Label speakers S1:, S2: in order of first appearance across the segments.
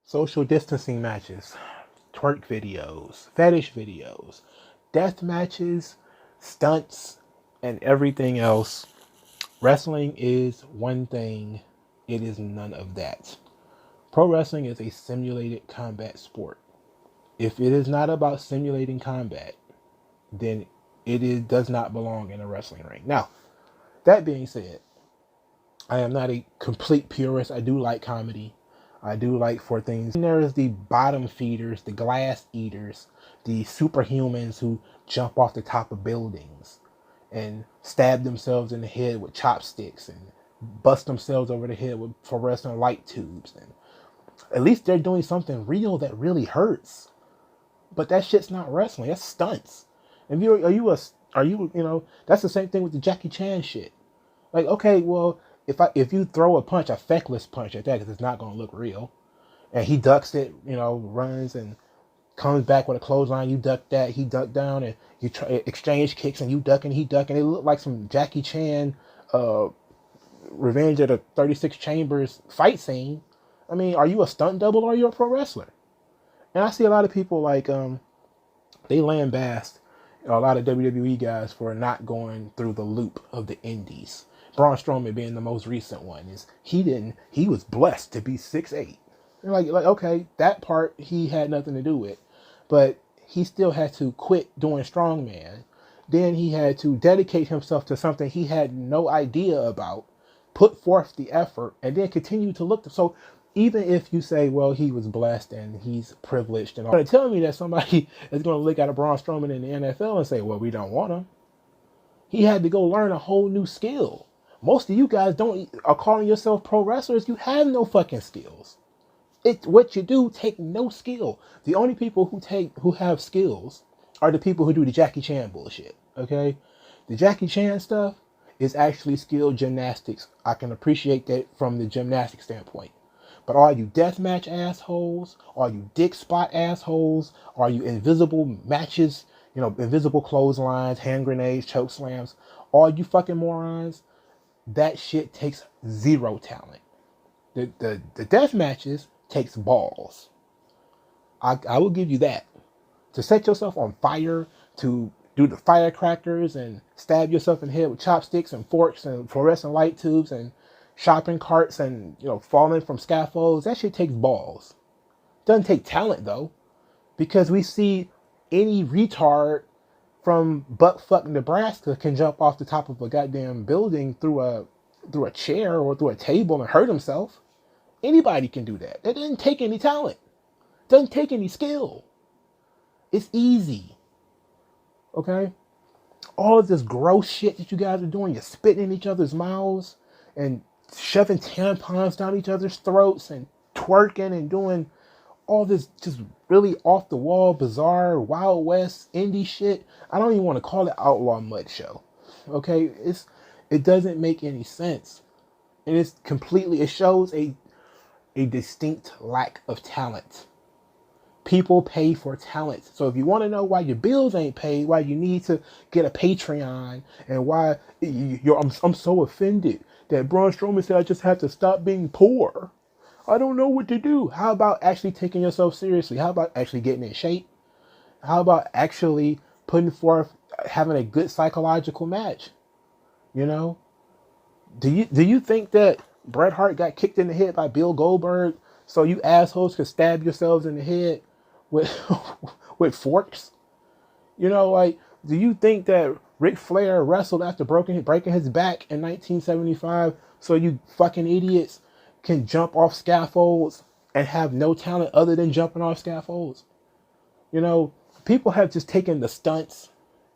S1: social distancing matches, twerk videos, fetish videos, death matches, stunts, and everything else. Wrestling is one thing, it is none of that. Pro wrestling is a simulated combat sport. If it is not about simulating combat, then does not belong in a wrestling ring. Now, that being said, I am not a complete purist. I do like comedy. I do like for things. And there's the bottom feeders, the glass eaters, the superhumans who jump off the top of buildings and stab themselves in the head with chopsticks and bust themselves over the head with fluorescent light tubes. And at least they're doing something real that really hurts. But that shit's not wrestling. That's stunts. If you that's the same thing with the Jackie Chan shit. Like, okay, well, if you throw a punch, a feckless punch at that, because it's not gonna look real, and he ducks it, runs and comes back with a clothesline, you duck that, he ducked down, and you exchange kicks, and you duck and he duck, and it looked like some Jackie Chan, Revenge of the 36 Chambers fight scene. I mean, are you a stunt double or are you a pro wrestler? And I see a lot of people like they lambast a lot of WWE guys for not going through the loop of the indies. Braun Strowman being the most recent one is he was blessed to be 6'8". Like okay, that part he had nothing to do with, but he still had to quit doing strongman. Then he had to dedicate himself to something he had no idea about, put forth the effort, and then continue to look. So even if you say, well, he was blessed and he's privileged and all, but tell me that somebody is going to look at a Braun Strowman in the NFL and say, well, we don't want him. He had to go learn a whole new skill. Most of you guys are calling yourself pro wrestlers. You have no fucking skills. What you do take no skill. The only people who have skills are the people who do the Jackie Chan bullshit. Okay, the Jackie Chan stuff is actually skilled gymnastics. I can appreciate that from the gymnastic standpoint. But all you deathmatch assholes, all you dick spot assholes, all you invisible matches, invisible clotheslines, hand grenades, choke slams, all you fucking morons, that shit takes zero talent. The death matches takes balls. I will give you that. To set yourself on fire, to do the firecrackers and stab yourself in the head with chopsticks and forks and fluorescent light tubes and shopping carts and falling from scaffolds, that shit takes balls. Doesn't take talent though, because we see any retard from buttfuck Nebraska can jump off the top of a goddamn building through a chair or through a table and hurt himself. Anybody can do that. That doesn't take any talent. Doesn't take any skill. It's easy. Okay? All of this gross shit that you guys are doing, you're spitting in each other's mouths and shoving tampons down each other's throats and twerking and doing all this just really off the wall, bizarre, Wild West, indie shit. I don't even want to call it Outlaw Mud Show. Okay? It doesn't make any sense. And it shows a distinct lack of talent. People pay for talent. So if you want to know why your bills ain't paid, why you need to get a Patreon, and why I'm so offended that Braun Strowman said I just have to stop being poor. I don't know what to do. How about actually taking yourself seriously? How about actually getting in shape? How about actually putting forth having a good psychological match? Do you think that Bret Hart got kicked in the head by Bill Goldberg so you assholes could stab yourselves in the head with with forks? Do you think that Ric Flair wrestled after breaking his back in 1975 so you fucking idiots can jump off scaffolds and have no talent other than jumping off scaffolds? People have just taken the stunts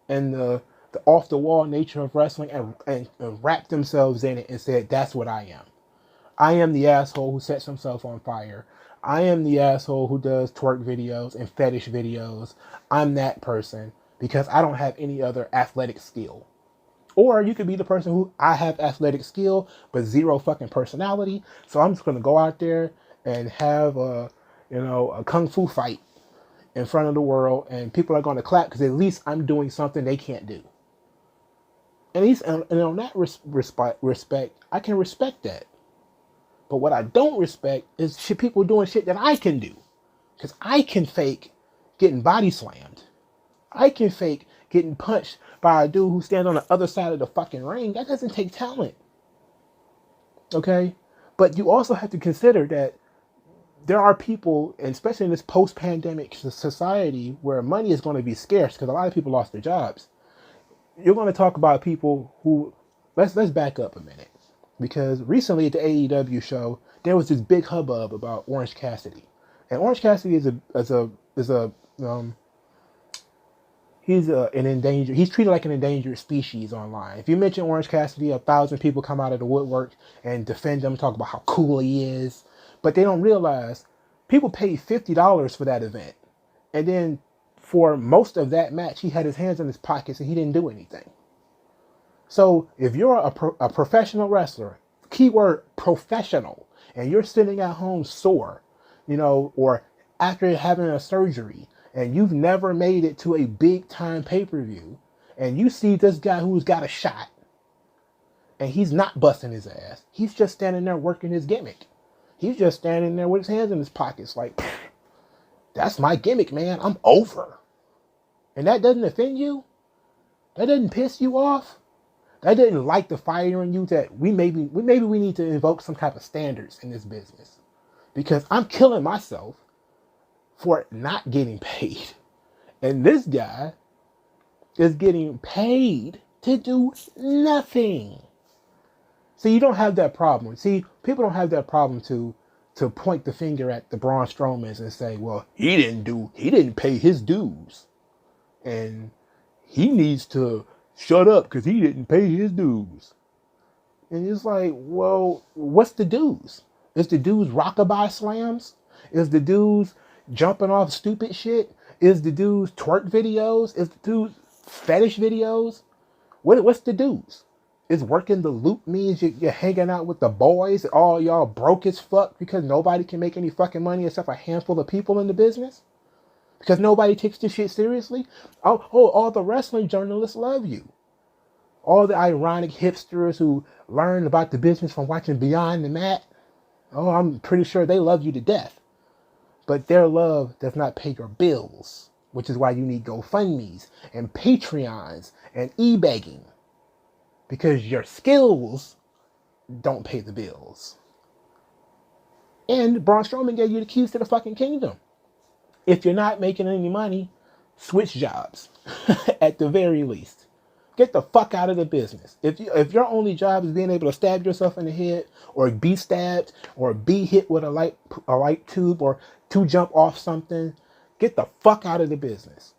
S1: and the off-the-wall nature of wrestling and wrapped themselves in it and said, that's what I am. I am the asshole who sets himself on fire. I am the asshole who does twerk videos and fetish videos. I'm that person because I don't have any other athletic skill. Or you could be the person who, I have athletic skill but zero fucking personality. So I'm just going to go out there and have a kung fu fight in front of the world, and people are going to clap because at least I'm doing something they can't do. And on that respect, I can respect that. But what I don't respect is people doing shit that I can do. Because I can fake getting body slammed. I can fake getting punched by a dude who stands on the other side of the fucking ring. That doesn't take talent. Okay? But you also have to consider that there are people, and especially in this post-pandemic society where money is going to be scarce because a lot of people lost their jobs. You're going to talk about people who, let's back up a minute, because recently at the AEW show there was this big hubbub about Orange Cassidy, and Orange Cassidy is an endangered. He's treated like an endangered species online. If you mention Orange Cassidy, 1,000 people come out of the woodwork and defend him, talk about how cool he is, but they don't realize people paid $50 for that event, and then for most of that match, he had his hands in his pockets and he didn't do anything. So if you're a professional wrestler, keyword professional, and you're sitting at home sore, or after having a surgery, and you've never made it to a big time pay-per-view, and you see this guy who's got a shot, and he's not busting his ass, he's just standing there working his gimmick. He's just standing there with his hands in his pockets like, that's my gimmick, man. I'm over. And that doesn't offend you? That doesn't piss you off? That didn't light the fire in you that we maybe we need to invoke some type of standards in this business? Because I'm killing myself for not getting paid. And this guy is getting paid to do nothing. So you don't have that problem. See, people don't have that problem to point the finger at the Braun Strowmans and say, well, he didn't pay his dues. And he needs to shut up because he didn't pay his dues. And it's like, well, what's the dues? Is the dues rockabye slams? Is the dues jumping off stupid shit? Is the dues twerk videos? Is the dues fetish videos? What's the dues? Is working the loop means you're hanging out with the boys, all y'all broke as fuck because nobody can make any fucking money except a handful of people in the business? Because nobody takes this shit seriously? Oh, all the wrestling journalists love you. All the ironic hipsters who learn about the business from watching Beyond the Mat. Oh, I'm pretty sure they love you to death. But their love does not pay your bills, which is why you need GoFundMes and Patreons and e-begging. Because your skills don't pay the bills. And Braun Strowman gave you the keys to the fucking kingdom. If you're not making any money, switch jobs at the very least. Get the fuck out of the business. If your only job is being able to stab yourself in the head, or be stabbed, or be hit with a light tube, or to jump off something, get the fuck out of the business.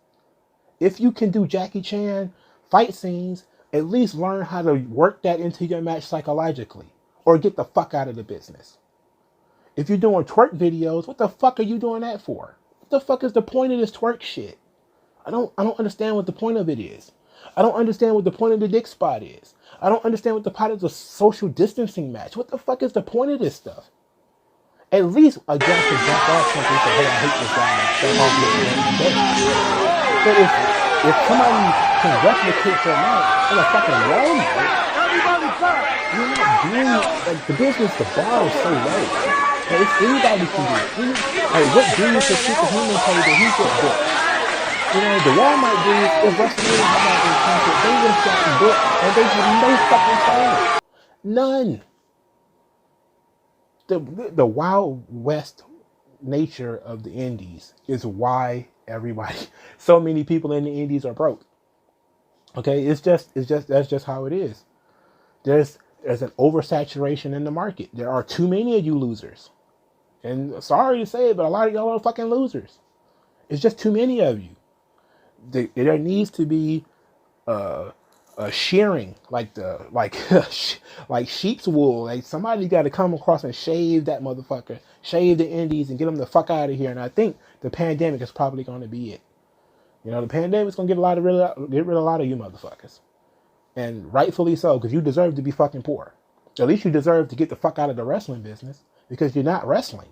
S1: If you can do Jackie Chan fight scenes, at least learn how to work that into your match psychologically, or get the fuck out of the business. If you're doing twerk videos, what the fuck are you doing that for? What the fuck is the point of this twerk shit? I don't understand what the point of it is. I don't understand what the point of the dick spot is. I don't understand what the point of the social distancing match. What the fuck is the point of this stuff? At least a guy can jump off something and say, hey, I hate this guy. But if somebody can replicate their match in a fucking Walmart, you're not doing like the business. The bar is so low. Like, if anybody can do it. Like, what genius or superhuman pay that he get booked? The Walmart dudes, if WrestleMania had not been canceled, they would have gotten booked, and they had no fucking talent. None. The Wild West nature of the indies is why so many people in the indies are broke. Okay, that's just how it is. There's an oversaturation in the market. There are too many of you losers. And sorry to say it, but a lot of y'all are fucking losers. It's just too many of you. There needs to be a shearing, like sheep's wool. Like somebody got to come across and shave that motherfucker, shave the indies, and get them the fuck out of here. And I think the pandemic is probably going to be it. The pandemic's going to get rid of a lot of you motherfuckers, and rightfully so, because you deserve to be fucking poor. At least you deserve to get the fuck out of the wrestling business, because you're not wrestling.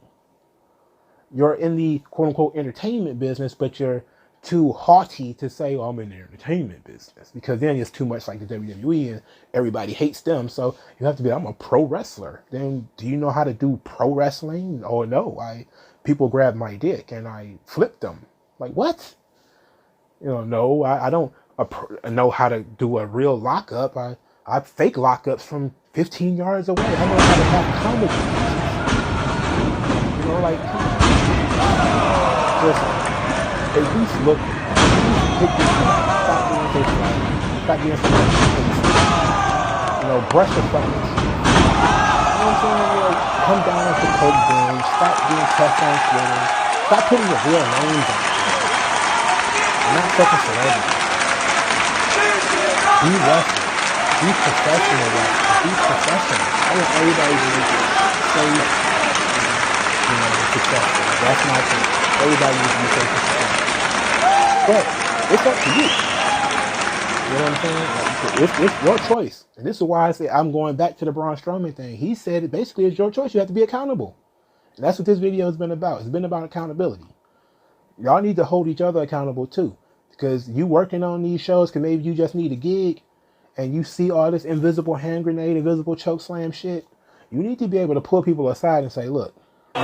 S1: You're in the quote unquote entertainment business, but you're too haughty to say, oh, I'm in the entertainment business, because then it's too much like the WWE and everybody hates them. So you have to be, I'm a pro wrestler. Then do you know how to do pro wrestling? Oh no, people grab my dick and I flip them. Like what? No, I don't know how to do a real lockup. I fake lockups from 15 yards away. I know how to have comedy. Like, just at least look, take this time, stop being so slow, stop being so brush your fucking teeth. You know what I'm saying? Come down with the coke binge, stop being tough on Twitter, stop putting your real names on Twitter. You're not fucking celebrities. Be wrestling. Be professional wrestling. Be professional. I want everybody to make it safe, successful. That's my thing. Everybody needs to be safe and successful. But it's up to you. You know what I'm saying? It's your choice. And this is why I say I'm going back to the Braun Strowman thing. He said it basically is your choice. You have to be accountable. And that's what this video has been about. It's been about accountability. Y'all need to hold each other accountable too. Because you working on these shows, because maybe you just need a gig, and you see all this invisible hand grenade, invisible choke slam shit, you need to be able to pull people aside and say, look, it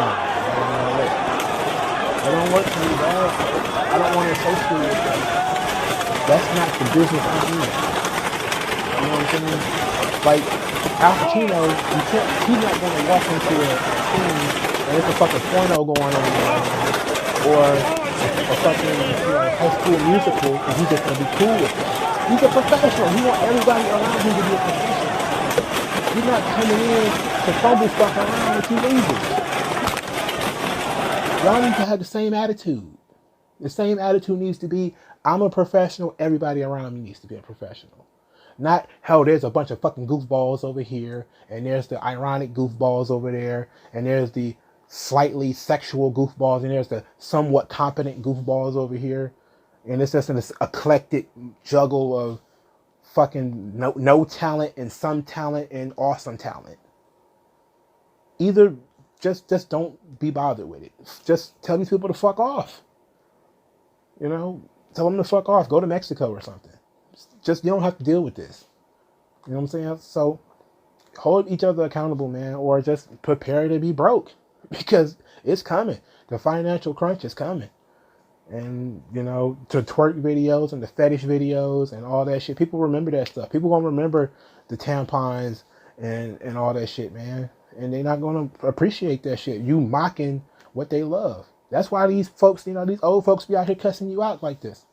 S1: don't work for me, dog. I don't want to associate with that. That's not the business I'm in. You know what I'm saying? Like, Al Pacino, he's not going to walk into a scene and there's a fucking porno going on there, or a fucking high school musical, and he's just going to be cool with it. He's a professional. He wants everybody around him to be a professional. He's not coming in to fumble stuff around with you losers. Y'all need to have the same attitude. The same attitude needs to be, I'm a professional, everybody around me needs to be a professional. Not, hell, there's a bunch of fucking goofballs over here, and there's the ironic goofballs over there, and there's the slightly sexual goofballs, and there's the somewhat competent goofballs over here. And it's just an eclectic juggle of fucking no talent and some talent and awesome talent. Either just don't be bothered with it. Just tell these people to fuck off. Tell them to fuck off. Go to Mexico or something. Just, you don't have to deal with this. You know what I'm saying? So hold each other accountable, man, or just prepare to be broke, because it's coming. The financial crunch is coming. And, to twerk videos and the fetish videos and all that shit. People remember that stuff. People gonna remember the tampons and all that shit, man. And they're not gonna appreciate that shit. You mocking what they love. That's why these folks, these old folks be out here cussing you out like this.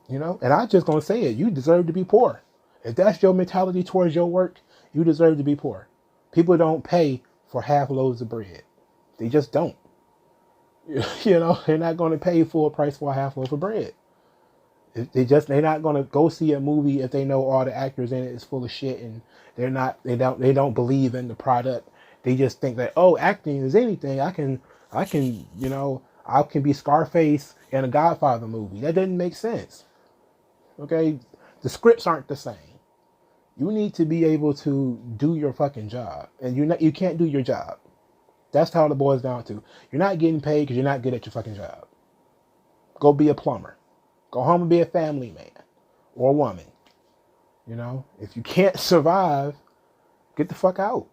S1: And I just gonna say it. You deserve to be poor. If that's your mentality towards your work, you deserve to be poor. People don't pay for half loaves of bread. They just don't. They're not going to pay full price for a half loaf of bread. They're not going to go see a movie if they know all the actors in it is full of shit and they don't believe in the product. They just think that, oh, acting is anything. I can be Scarface in a Godfather movie. That doesn't make sense. Okay? The scripts aren't the same. You need to be able to do your fucking job, and you can't do your job. That's how it boils down to. You're not getting paid because you're not good at your fucking job. Go be a plumber. Go home and be a family man or woman. If you can't survive, get the fuck out.